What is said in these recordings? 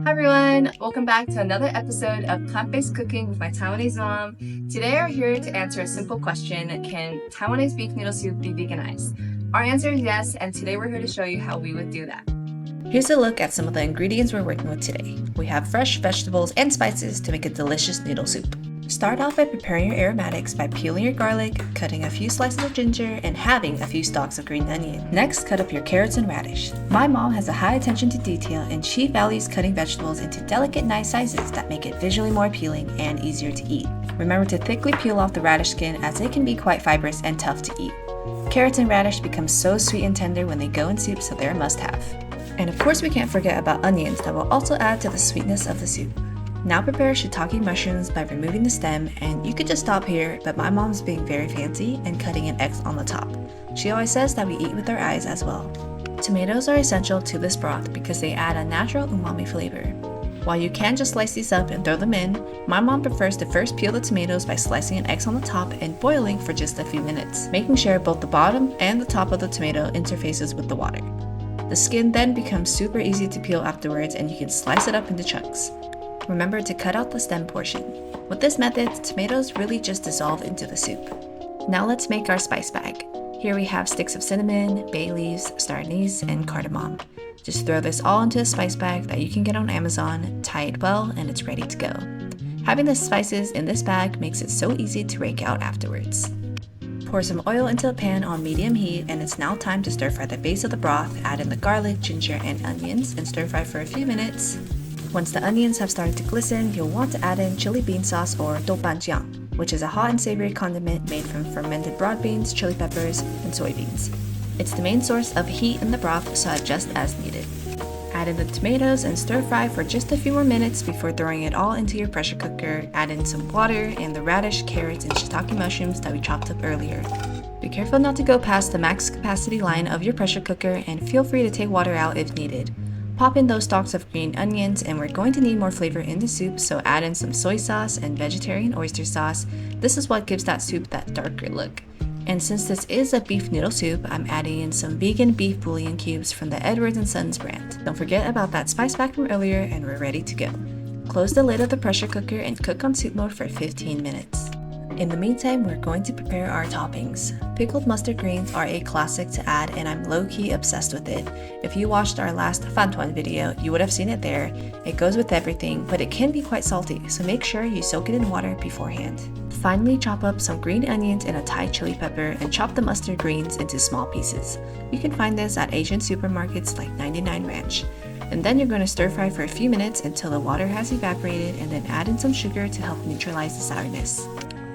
Hi everyone! Welcome back to another episode of Plant-Based Cooking with My Taiwanese Mom. Today we're here to answer a simple question: can Taiwanese beef noodle soup be veganized? Our answer is yes, and today we're here to show you how we would do that. Here's a look at some of the ingredients we're working with today. We have fresh vegetables and spices to make a delicious noodle soup. Start off by preparing your aromatics by peeling your garlic, cutting a few slices of ginger, and having a few stalks of green onion. Next, cut up your carrots and radish. My mom has a high attention to detail, and she values cutting vegetables into delicate, nice sizes that make it visually more appealing and easier to eat. Remember to thickly peel off the radish skin, as it can be quite fibrous and tough to eat. Carrots and radish become so sweet and tender when they go in soup, so they're a must-have. And of course we can't forget about onions that will also add to the sweetness of the soup. Now prepare shiitake mushrooms by removing the stem, and you could just stop here, but my mom's being very fancy and cutting an X on the top. She always says that we eat with our eyes as well. Tomatoes are essential to this broth because they add a natural umami flavor. While you can just slice these up and throw them in, my mom prefers to first peel the tomatoes by slicing an X on the top and boiling for just a few minutes, making sure both the bottom and the top of the tomato interfaces with the water. The skin then becomes super easy to peel afterwards, and you can slice it up into chunks. Remember to cut out the stem portion. With this method, the tomatoes really just dissolve into the soup. Now let's make our spice bag. Here we have sticks of cinnamon, bay leaves, star anise, and cardamom. Just throw this all into a spice bag that you can get on Amazon, tie it well, and it's ready to go. Having the spices in this bag makes it so easy to rake out afterwards. Pour some oil into a pan on medium heat, and it's now time to stir fry the base of the broth. Add in the garlic, ginger, and onions and stir fry for a few minutes. Once the onions have started to glisten, you'll want to add in chili bean sauce or doubanjiang, which is a hot and savory condiment made from fermented broad beans, chili peppers, and soybeans. It's the main source of heat in the broth, so adjust as needed. Add in the tomatoes and stir fry for just a few more minutes before throwing it all into your pressure cooker. Add in some water and the radish, carrots, and shiitake mushrooms that we chopped up earlier. Be careful not to go past the max capacity line of your pressure cooker, and feel free to take water out if needed. Pop in those stalks of green onions, and we're going to need more flavor in the soup, so add in some soy sauce and vegetarian oyster sauce. This is what gives that soup that darker look. And since this is a beef noodle soup, I'm adding in some vegan beef bouillon cubes from the Edwards & Sons brand. Don't forget about that spice pack from earlier, and we're ready to go. Close the lid of the pressure cooker and cook on soup mode for 15 minutes. In the meantime, we're going to prepare our toppings. Pickled mustard greens are a classic to add, and I'm low-key obsessed with it. If you watched our last Fantuan video, you would have seen it there. It goes with everything, but it can be quite salty, so make sure you soak it in water beforehand. Finally, chop up some green onions and a Thai chili pepper, and chop the mustard greens into small pieces. You can find this at Asian supermarkets like 99 Ranch. And then you're going to stir fry for a few minutes until the water has evaporated, and then add in some sugar to help neutralize the sourness.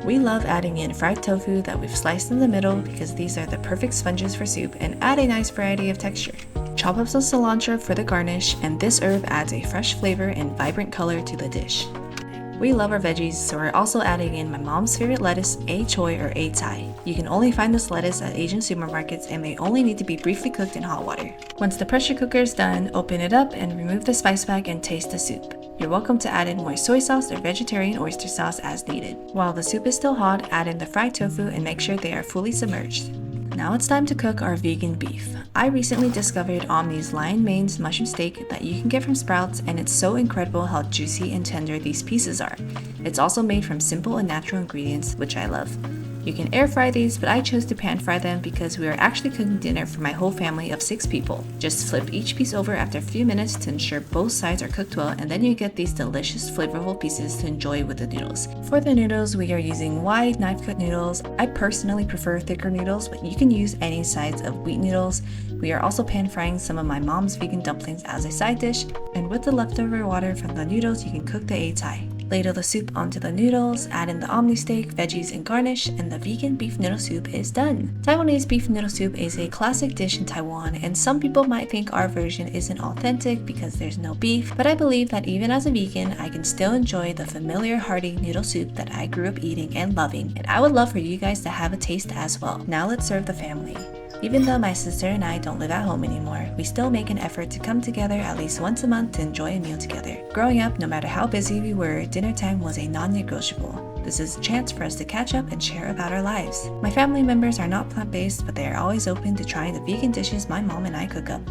We love adding in fried tofu that we've sliced in the middle because these are the perfect sponges for soup and add a nice variety of texture. Chop up some cilantro for the garnish, and this herb adds a fresh flavor and vibrant color to the dish. We love our veggies, so we're also adding in my mom's favorite lettuce, a choy or a Thai. You can only find this lettuce at Asian supermarkets, and they only need to be briefly cooked in hot water. Once the pressure cooker is done, open it up and remove the spice bag and taste the soup. You're welcome to add in more soy sauce or vegetarian oyster sauce as needed. While the soup is still hot, add in the fried tofu and make sure they are fully submerged. Now it's time to cook our vegan beef. I recently discovered Omni's lion manes mushroom steak that you can get from Sprouts, and it's so incredible how juicy and tender these pieces are. It's also made from simple and natural ingredients, which I love. You can air fry these, but I chose to pan fry them because we are actually cooking dinner for my whole family of 6 people. Just flip each piece over after a few minutes to ensure both sides are cooked well, and then you get these delicious flavorful pieces to enjoy with the noodles. For the noodles, we are using wide knife cut noodles. I personally prefer thicker noodles, but you can use any size of wheat noodles. We are also pan frying some of my mom's vegan dumplings as a side dish, and with the leftover water from the noodles, you can cook the a-tai. Ladle the soup onto the noodles, add in the Omni steak, veggies, and garnish, and the vegan beef noodle soup is done. Taiwanese beef noodle soup is a classic dish in Taiwan, and some people might think our version isn't authentic because there's no beef, but I believe that even as a vegan, I can still enjoy the familiar hearty noodle soup that I grew up eating and loving, and I would love for you guys to have a taste as well. Now let's serve the family. Even though my sister and I don't live at home anymore, we still make an effort to come together at least once a month to enjoy a meal together. Growing up, no matter how busy we were, dinner time was a non-negotiable. This is a chance for us to catch up and share about our lives. My family members are not plant-based, but they are always open to trying the vegan dishes my mom and I cook up.